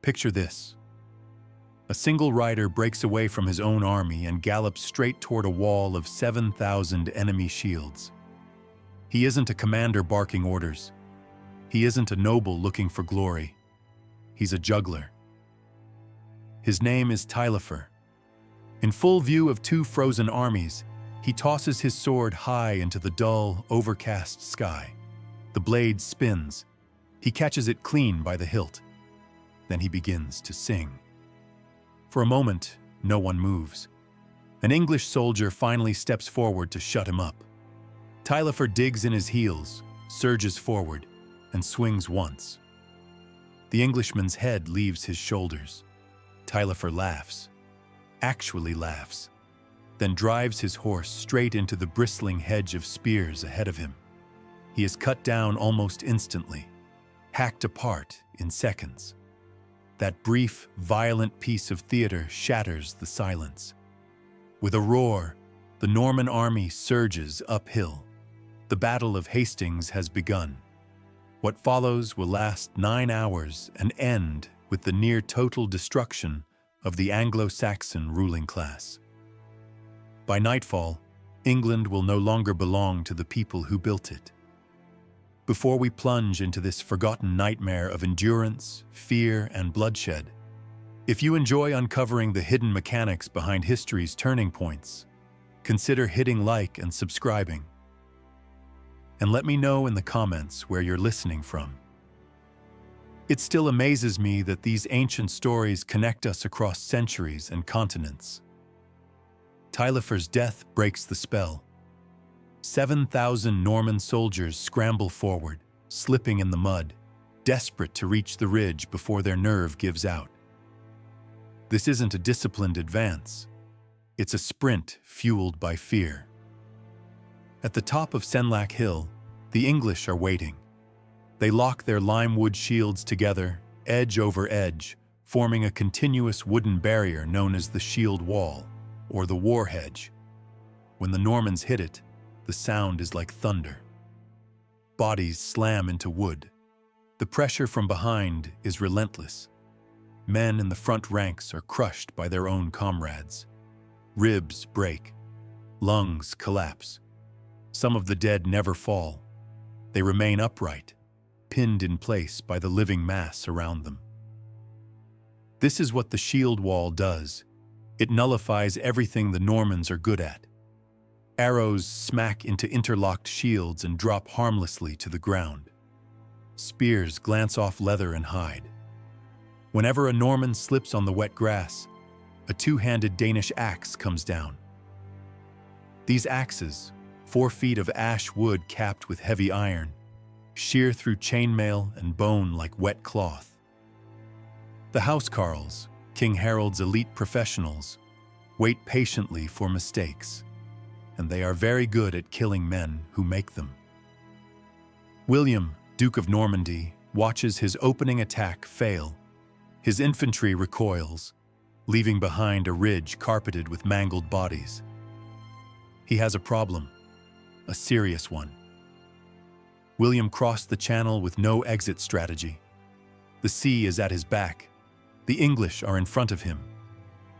Picture this. A single rider breaks away from his own army and gallops straight toward a wall of 7,000 enemy shields. He isn't a commander barking orders. He isn't a noble looking for glory. He's a juggler. His name is Taillefer. In full view of two frozen armies, he tosses his sword high into the dull, overcast sky. The blade spins. He catches it clean by the hilt. Then he begins to sing. For a moment, no one moves. An English soldier finally steps forward to shut him up. Taillefer digs in his heels, surges forward, and swings once. The Englishman's head leaves his shoulders. Taillefer laughs, actually laughs, then drives his horse straight into the bristling hedge of spears ahead of him. He is cut down almost instantly, hacked apart in seconds. That brief, violent piece of theater shatters the silence. With a roar, the Norman army surges uphill. The Battle of Hastings has begun. What follows will last 9 hours and end with the near-total destruction of the Anglo-Saxon ruling class. By nightfall, England will no longer belong to the people who built it. Before we plunge into this forgotten nightmare of endurance, fear, and bloodshed, if you enjoy uncovering the hidden mechanics behind history's turning points, consider hitting like and subscribing. And let me know in the comments where you're listening from. It still amazes me that these ancient stories connect us across centuries and continents. Taillefer's death breaks the spell. 7,000 Norman soldiers scramble forward, slipping in the mud, desperate to reach the ridge before their nerve gives out. This isn't a disciplined advance. It's a sprint fueled by fear. At the top of Senlac Hill, the English are waiting. They lock their lime-wood shields together, edge over edge, forming a continuous wooden barrier known as the shield wall, or the war hedge. When the Normans hit it, the sound is like thunder. Bodies slam into wood. The pressure from behind is relentless. Men in the front ranks are crushed by their own comrades. Ribs break. Lungs collapse. Some of the dead never fall. They remain upright, pinned in place by the living mass around them. This is what the shield wall does. It nullifies everything the Normans are good at. Arrows smack into interlocked shields and drop harmlessly to the ground. Spears glance off leather and hide. Whenever a Norman slips on the wet grass, a two-handed Danish axe comes down. These axes, 4 feet of ash wood capped with heavy iron, shear through chainmail and bone like wet cloth. The housecarls, King Harold's elite professionals, wait patiently for mistakes, and they are very good at killing men who make them. William, Duke of Normandy, watches his opening attack fail. His infantry recoils, leaving behind a ridge carpeted with mangled bodies. He has a problem, a serious one. William crossed the channel with no exit strategy. The sea is at his back. The English are in front of him.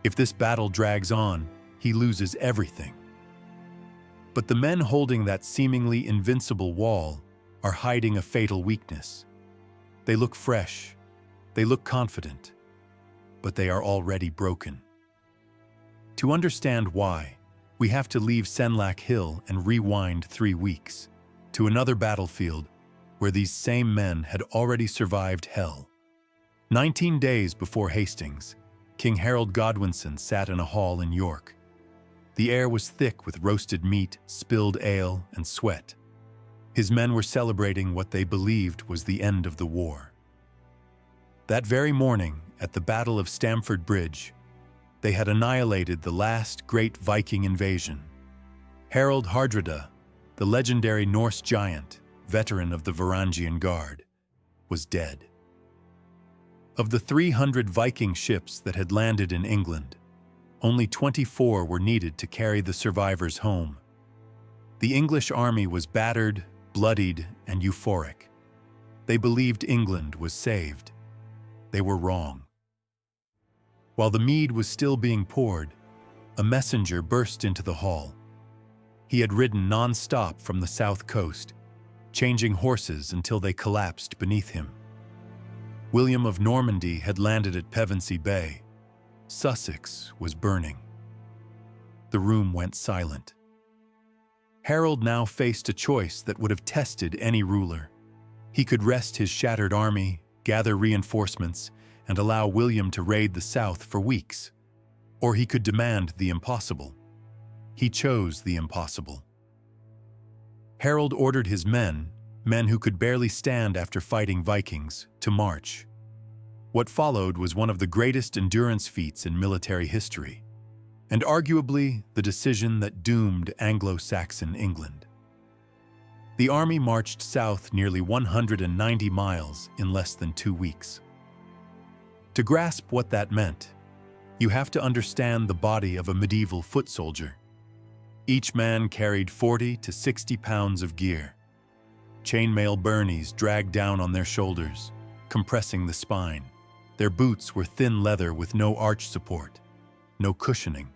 If this battle drags on, he loses everything. But the men holding that seemingly invincible wall are hiding a fatal weakness. They look fresh, they look confident, but they are already broken. To understand why, we have to leave Senlac Hill and rewind 3 weeks to another battlefield where these same men had already survived hell. 19 days before Hastings, King Harold Godwinson sat in a hall in York. The air was thick with roasted meat, spilled ale, and sweat. His men were celebrating what they believed was the end of the war. That very morning, at the Battle of Stamford Bridge, they had annihilated the last great Viking invasion. Harold Hardrada, the legendary Norse giant, veteran of the Varangian Guard, was dead. Of the 300 Viking ships that had landed in England, only 24 were needed to carry the survivors home. The English army was battered, bloodied, and euphoric. They believed England was saved. They were wrong. While the mead was still being poured, a messenger burst into the hall. He had ridden non-stop from the south coast, changing horses until they collapsed beneath him. William of Normandy had landed at Pevensey Bay. Sussex was burning. The room went silent. Harold now faced a choice that would have tested any ruler. He could rest his shattered army, gather reinforcements, and allow William to raid the south for weeks. Or he could demand the impossible. He chose the impossible. Harold ordered his men who could barely stand after fighting Vikings, to march. What followed was one of the greatest endurance feats in military history, and arguably the decision that doomed Anglo-Saxon England. The army marched south nearly 190 miles in less than 2 weeks. To grasp what that meant, you have to understand the body of a medieval foot soldier. Each man carried 40 to 60 pounds of gear. Chainmail burnies dragged down on their shoulders, compressing the spine. Their boots were thin leather with no arch support, no cushioning.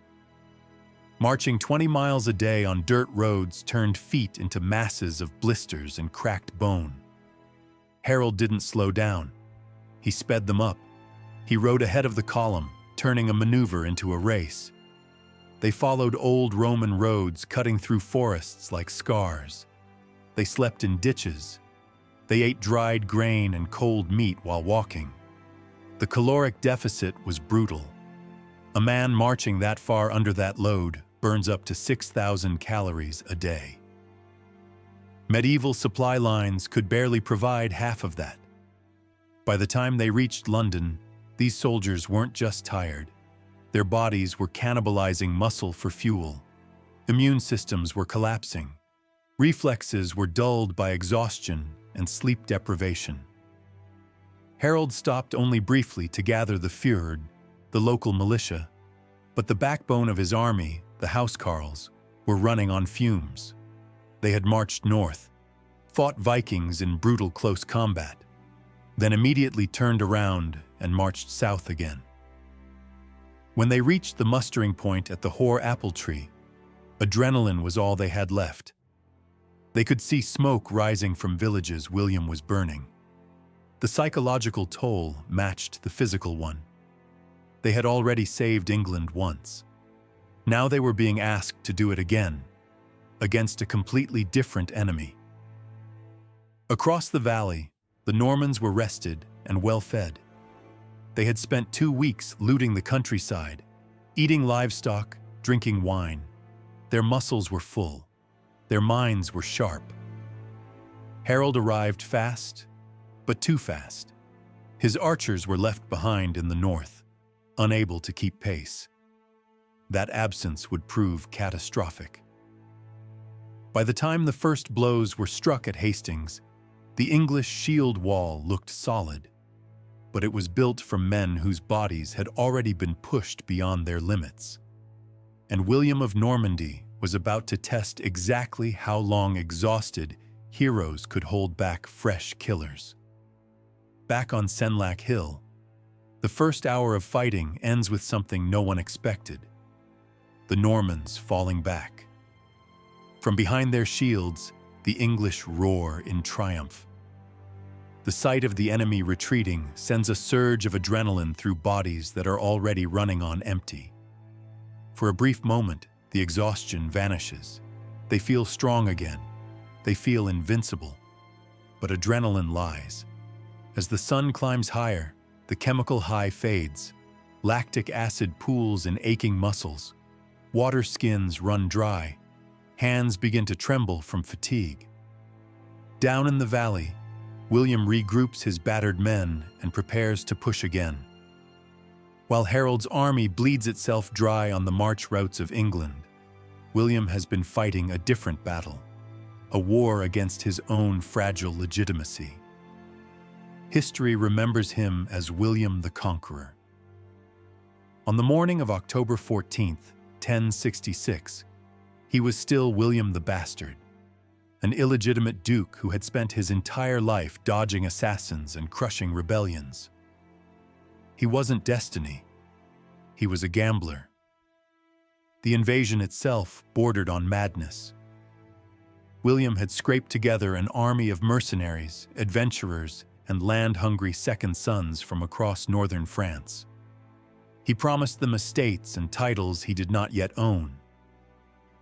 Marching 20 miles a day on dirt roads turned feet into masses of blisters and cracked bone. Harold didn't slow down. He sped them up. He rode ahead of the column, turning a maneuver into a race. They followed old Roman roads cutting through forests like scars. They slept in ditches. They ate dried grain and cold meat while walking. The caloric deficit was brutal. A man marching that far under that load burns up to 6,000 calories a day. Medieval supply lines could barely provide half of that. By the time they reached London, these soldiers weren't just tired. Their bodies were cannibalizing muscle for fuel. Immune systems were collapsing. Reflexes were dulled by exhaustion and sleep deprivation. Harold stopped only briefly to gather the Fyrd, the local militia, but the backbone of his army, the housecarls, were running on fumes. They had marched north, fought Vikings in brutal close combat, then immediately turned around and marched south again. When they reached the mustering point at the Hoare Apple Tree, adrenaline was all they had left. They could see smoke rising from villages William was burning. The psychological toll matched the physical one. They had already saved England once. Now they were being asked to do it again, against a completely different enemy. Across the valley, the Normans were rested and well-fed. They had spent 2 weeks looting the countryside, eating livestock, drinking wine. Their muscles were full. Their minds were sharp. Harold arrived fast, but too fast. His archers were left behind in the north, unable to keep pace. That absence would prove catastrophic. By the time the first blows were struck at Hastings, the English shield wall looked solid, but it was built from men whose bodies had already been pushed beyond their limits. And William of Normandy was about to test exactly how long exhausted heroes could hold back fresh killers. Back on Senlac Hill, the first hour of fighting ends with something no one expected: the Normans falling back. From behind their shields, the English roar in triumph. The sight of the enemy retreating sends a surge of adrenaline through bodies that are already running on empty. For a brief moment, the exhaustion vanishes. They feel strong again. They feel invincible. But adrenaline lies. As the sun climbs higher, the chemical high fades. Lactic acid pools in aching muscles. Water skins run dry. Hands begin to tremble from fatigue. Down in the valley, William regroups his battered men and prepares to push again. While Harold's army bleeds itself dry on the march routes of England, William has been fighting a different battle, a war against his own fragile legitimacy. History remembers him as William the Conqueror. On the morning of October 14th, 1066, he was still William the Bastard, an illegitimate duke who had spent his entire life dodging assassins and crushing rebellions. He wasn't destiny. He was a gambler. The invasion itself bordered on madness. William had scraped together an army of mercenaries, adventurers, and land-hungry second sons from across northern France. He promised them estates and titles he did not yet own.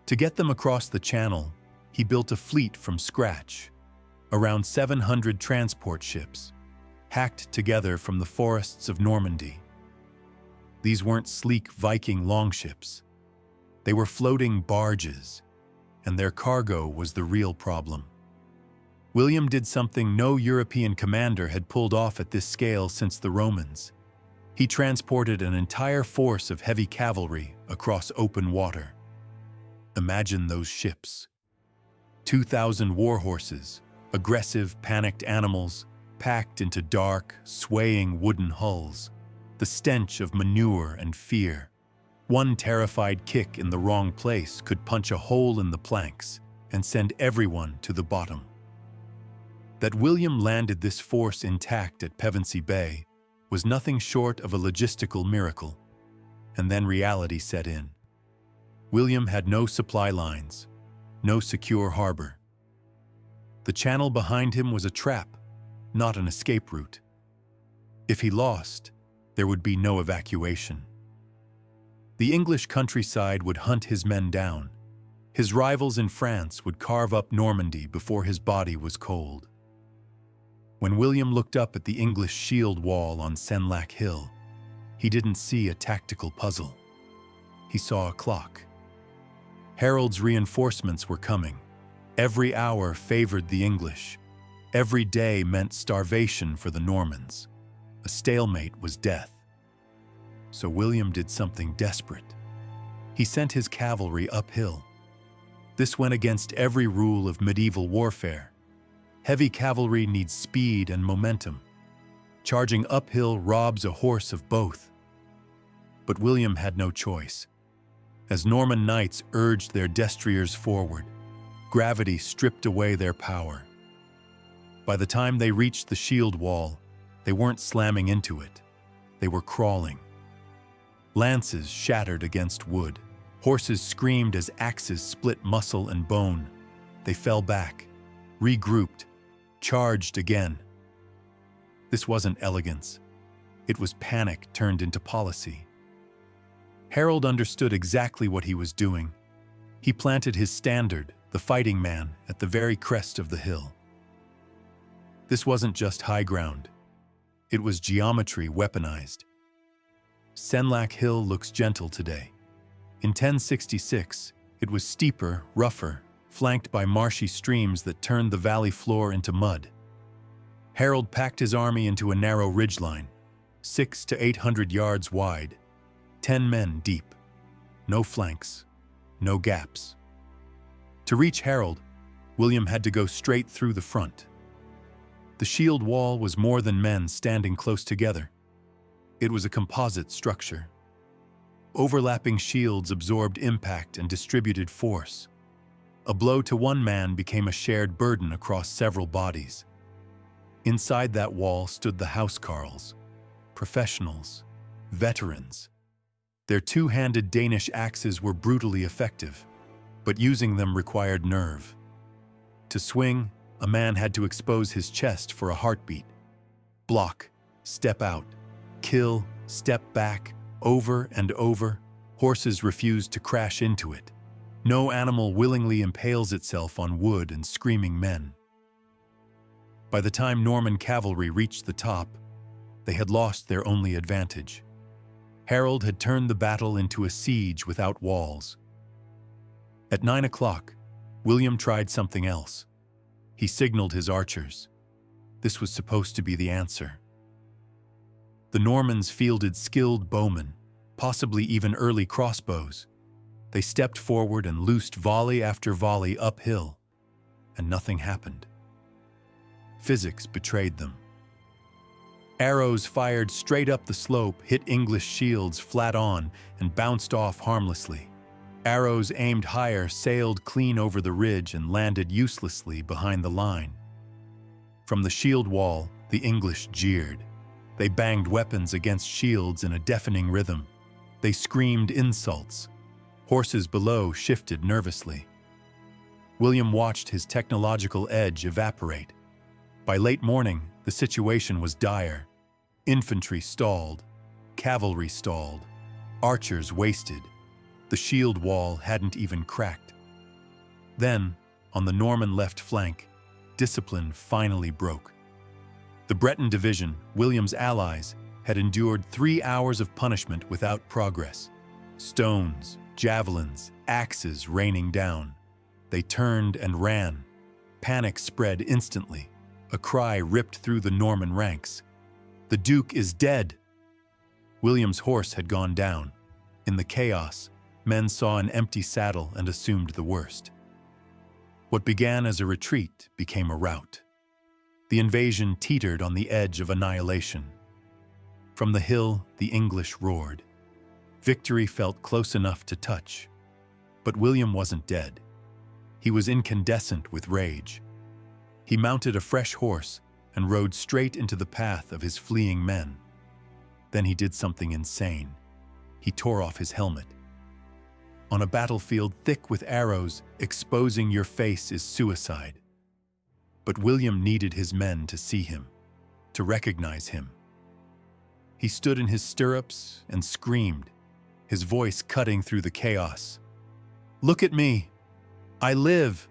To get them across the Channel, he built a fleet from scratch, around 700 transport ships, hacked together from the forests of Normandy. These weren't sleek Viking longships. They were floating barges, and their cargo was the real problem. William did something no European commander had pulled off at this scale since the Romans. He transported an entire force of heavy cavalry across open water. Imagine those ships. 2,000 war horses, aggressive, panicked animals, packed into dark, swaying wooden hulls, the stench of manure and fear. One terrified kick in the wrong place could punch a hole in the planks and send everyone to the bottom. That William landed this force intact at Pevensey Bay was nothing short of a logistical miracle. And then reality set in. William had no supply lines, no secure harbor. The channel behind him was a trap, not an escape route. If he lost, there would be no evacuation. The English countryside would hunt his men down. His rivals in France would carve up Normandy before his body was cold. When William looked up at the English shield wall on Senlac Hill, he didn't see a tactical puzzle. He saw a clock. Harold's reinforcements were coming. Every hour favored the English. Every day meant starvation for the Normans. A stalemate was death. So William did something desperate. He sent his cavalry uphill. This went against every rule of medieval warfare. Heavy cavalry needs speed and momentum. Charging uphill robs a horse of both. But William had no choice. As Norman knights urged their destriers forward, gravity stripped away their power. By the time they reached the shield wall, they weren't slamming into it. They were crawling. Lances shattered against wood. Horses screamed as axes split muscle and bone. They fell back, regrouped, charged again. This wasn't elegance. It was panic turned into policy. Harold understood exactly what he was doing. He planted his standard, the fighting man, at the very crest of the hill. This wasn't just high ground. It was geometry weaponized. Senlac Hill looks gentle today. In 1066, it was steeper, rougher, flanked by marshy streams that turned the valley floor into mud. Harold packed his army into a narrow ridgeline, 600 to 800 yards wide, 10 men deep. No flanks, no gaps. To reach Harold, William had to go straight through the front. The shield wall was more than men standing close together. It was a composite structure. Overlapping shields absorbed impact and distributed force. A blow to one man became a shared burden across several bodies. Inside that wall stood the housecarls, professionals, veterans. Their two-handed Danish axes were brutally effective, but using them required nerve. To swing, a man had to expose his chest for a heartbeat. Block, step out, kill, step back, over and over. Horses refused to crash into it. No animal willingly impales itself on wood and screaming men. By the time Norman cavalry reached the top, they had lost their only advantage. Harold had turned the battle into a siege without walls. At 9 o'clock, William tried something else. He signaled his archers. This was supposed to be the answer. The Normans fielded skilled bowmen, possibly even early crossbows. They stepped forward and loosed volley after volley uphill, and nothing happened. Physics betrayed them. Arrows fired straight up the slope hit English shields flat on and bounced off harmlessly. Arrows aimed higher sailed clean over the ridge and landed uselessly behind the line. From the shield wall, the English jeered. They banged weapons against shields in a deafening rhythm. They screamed insults. Horses below shifted nervously. William watched his technological edge evaporate. By late morning, the situation was dire. Infantry stalled, cavalry stalled, archers wasted. The shield wall hadn't even cracked. Then, on the Norman left flank, discipline finally broke. The Breton division, William's allies, had endured 3 hours of punishment without progress. Stones, javelins, axes raining down. They turned and ran. Panic spread instantly. A cry ripped through the Norman ranks. "The Duke is dead!" William's horse had gone down. In the chaos, men saw an empty saddle and assumed the worst. What began as a retreat became a rout. The invasion teetered on the edge of annihilation. From the hill, the English roared. Victory felt close enough to touch. But William wasn't dead. He was incandescent with rage. He mounted a fresh horse and rode straight into the path of his fleeing men. Then he did something insane. He tore off his helmet. On a battlefield thick with arrows, exposing your face is suicide. But William needed his men to see him, to recognize him. He stood in his stirrups and screamed, his voice cutting through the chaos. "Look at me! I live!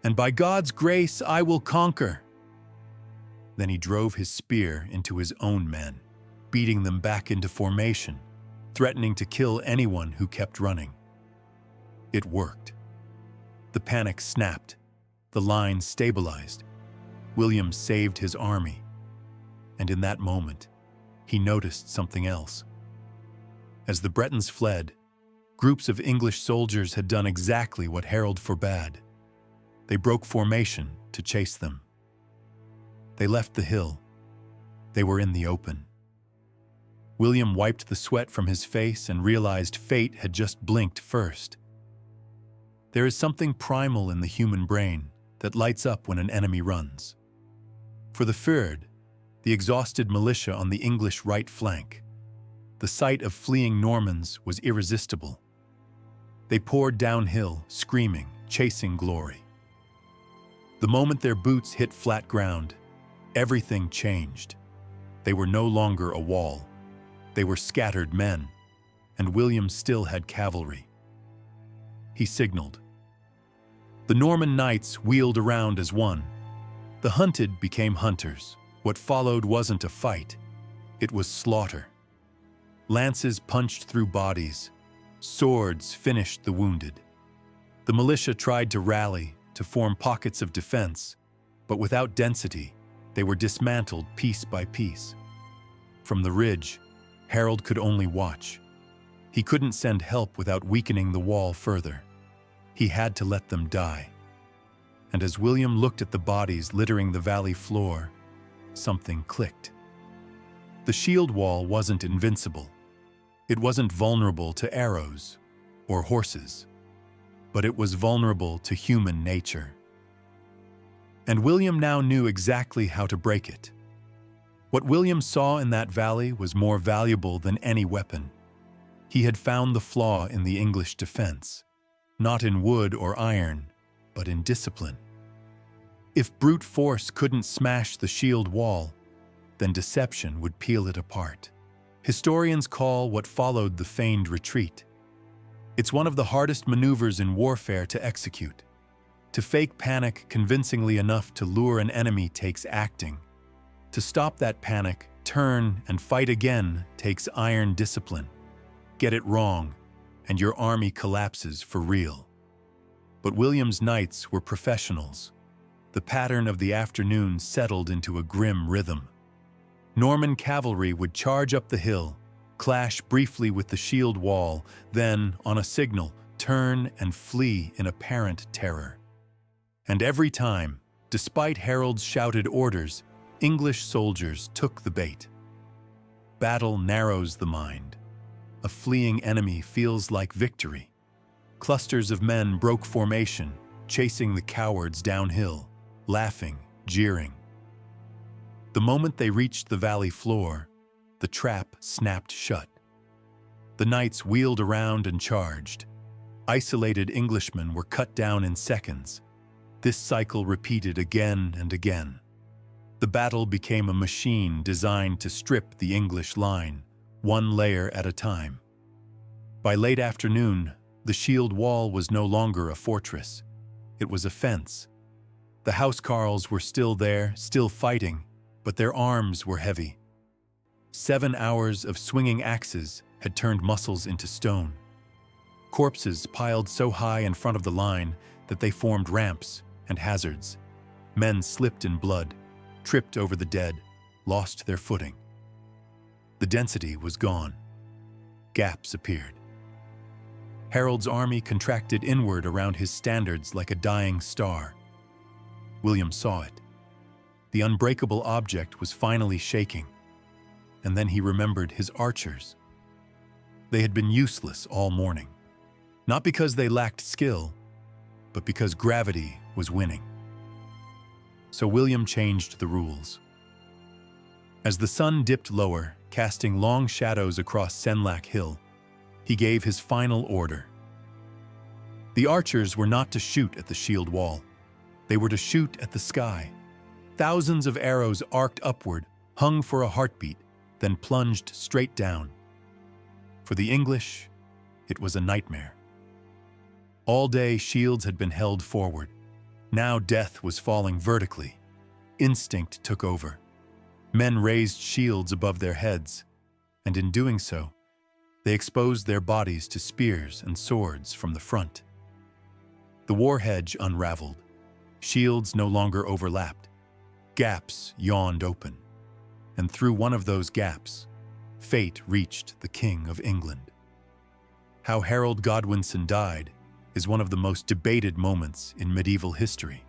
And by God's grace, I will conquer!" Then he drove his spear into his own men, beating them back into formation, threatening to kill anyone who kept running. It worked. The panic snapped. The line stabilized. William saved his army. And in that moment, he noticed something else. As the Bretons fled, groups of English soldiers had done exactly what Harold forbade. They broke formation to chase them. They left the hill. They were in the open. William wiped the sweat from his face and realized fate had just blinked first. There is something primal in the human brain that lights up when an enemy runs. For the Feigned, the exhausted militia on the English right flank, the sight of fleeing Normans was irresistible. They poured downhill, screaming, chasing glory. The moment their boots hit flat ground, everything changed. They were no longer a wall. They were scattered men, and William still had cavalry. He signaled. The Norman knights wheeled around as one. The hunted became hunters. What followed wasn't a fight. It was slaughter. Lances punched through bodies. Swords finished the wounded. The militia tried to rally, to form pockets of defense, but without density, they were dismantled piece by piece. From the ridge, Harold could only watch. He couldn't send help without weakening the wall further. He had to let them die. And as William looked at the bodies littering the valley floor, something clicked. The shield wall wasn't invincible. It wasn't vulnerable to arrows or horses, but it was vulnerable to human nature. And William now knew exactly how to break it. What William saw in that valley was more valuable than any weapon. He had found the flaw in the English defense, not in wood or iron, but in discipline. If brute force couldn't smash the shield wall, then deception would peel it apart. Historians call what followed the feigned retreat. It's one of the hardest maneuvers in warfare to execute. To fake panic convincingly enough to lure an enemy takes acting. To stop that panic, turn and fight again takes iron discipline. Get it wrong, and your army collapses for real. But William's knights were professionals. The pattern of the afternoon settled into a grim rhythm. Norman cavalry would charge up the hill, clash briefly with the shield wall, then, on a signal, turn and flee in apparent terror. And every time, despite Harold's shouted orders, English soldiers took the bait. Battle narrows the mind. A fleeing enemy feels like victory. Clusters of men broke formation, chasing the cowards downhill, laughing, jeering. The moment they reached the valley floor, the trap snapped shut. The knights wheeled around and charged. Isolated Englishmen were cut down in seconds. This cycle repeated again and again. The battle became a machine designed to strip the English line, one layer at a time. By late afternoon, the shield wall was no longer a fortress. It was a fence. The housecarls were still there, still fighting, but their arms were heavy. 7 hours of swinging axes had turned muscles into stone. Corpses piled so high in front of the line that they formed ramps and hazards. Men slipped in blood, tripped over the dead, lost their footing. The density was gone. Gaps appeared. Harold's army contracted inward around his standards like a dying star. William saw it. The unbreakable object was finally shaking. And then he remembered his archers. They had been useless all morning. Not because they lacked skill, but because gravity was winning. So William changed the rules. As the sun dipped lower, casting long shadows across Senlac Hill, he gave his final order. The archers were not to shoot at the shield wall. They were to shoot at the sky. Thousands of arrows arced upward, hung for a heartbeat, then plunged straight down. For the English, it was a nightmare. All day, shields had been held forward. Now death was falling vertically. Instinct took over. Men raised shields above their heads, and in doing so, they exposed their bodies to spears and swords from the front. The war hedge unraveled. Shields no longer overlapped. Gaps yawned open. And through one of those gaps, fate reached the King of England. How Harold Godwinson died is one of the most debated moments in medieval history.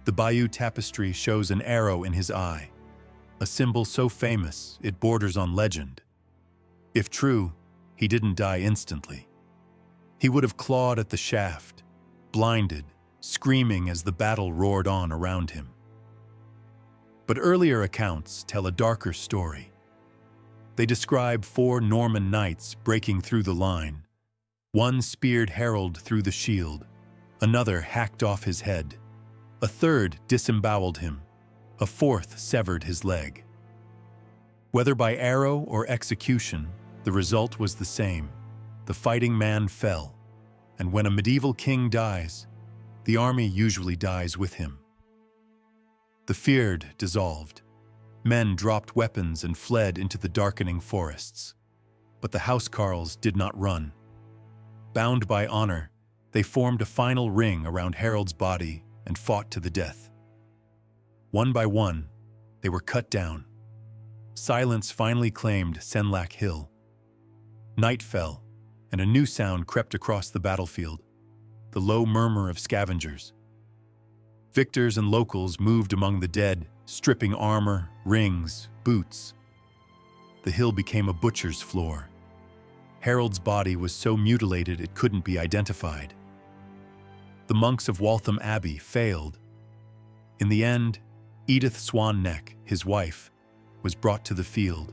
The Bayeux tapestry shows an arrow in his eye, a symbol so famous it borders on legend. If true, he didn't die instantly. He would have clawed at the shaft, blinded, screaming as the battle roared on around him. But earlier accounts tell a darker story. They describe 4 Norman knights breaking through the line. One speared Harold through the shield, another hacked off his head, a third disemboweled him, a fourth severed his leg. Whether by arrow or execution, the result was the same. The fighting man fell, and when a medieval king dies, the army usually dies with him. The Feigned dissolved. Men dropped weapons and fled into the darkening forests. But the housecarls did not run. Bound by honor, they formed a final ring around Harold's body and fought to the death. One by one, they were cut down. Silence finally claimed Senlac Hill. Night fell, and a new sound crept across the battlefield, the low murmur of scavengers. Victors and locals moved among the dead, stripping armor, rings, boots. The hill became a butcher's floor. Harold's body was so mutilated it couldn't be identified. The monks of Waltham Abbey failed. In the end, Edith Swan Neck, his wife, was brought to the field.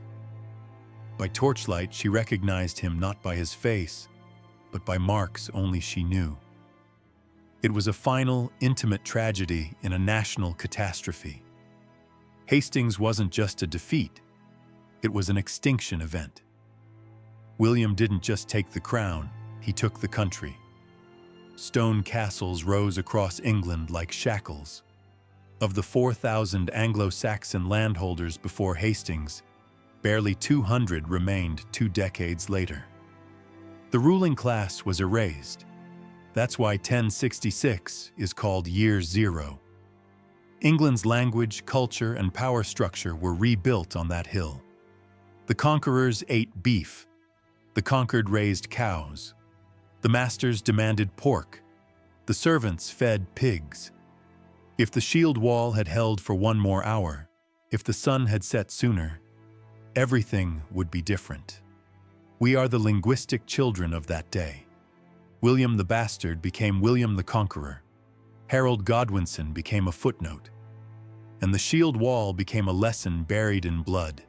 By torchlight, she recognized him not by his face, but by marks only she knew. It was a final, intimate tragedy in a national catastrophe. Hastings wasn't just a defeat, it was an extinction event. William didn't just take the crown, he took the country. Stone castles rose across England like shackles. Of the 4,000 Anglo-Saxon landholders before Hastings, barely 200 remained 2 decades later. The ruling class was erased. That's why 1066 is called Year Zero. England's language, culture, and power structure were rebuilt on that hill. The conquerors ate beef. The conquered raised cows. The masters demanded pork. The servants fed pigs. If the shield wall had held for 1 more hour, if the sun had set sooner, everything would be different. We are the linguistic children of that day. William the Bastard became William the Conqueror. Harold Godwinson became a footnote. And the shield wall became a lesson buried in blood.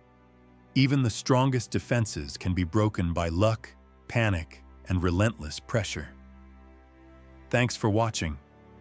Even the strongest defenses can be broken by luck, panic, and relentless pressure. Thanks for watching.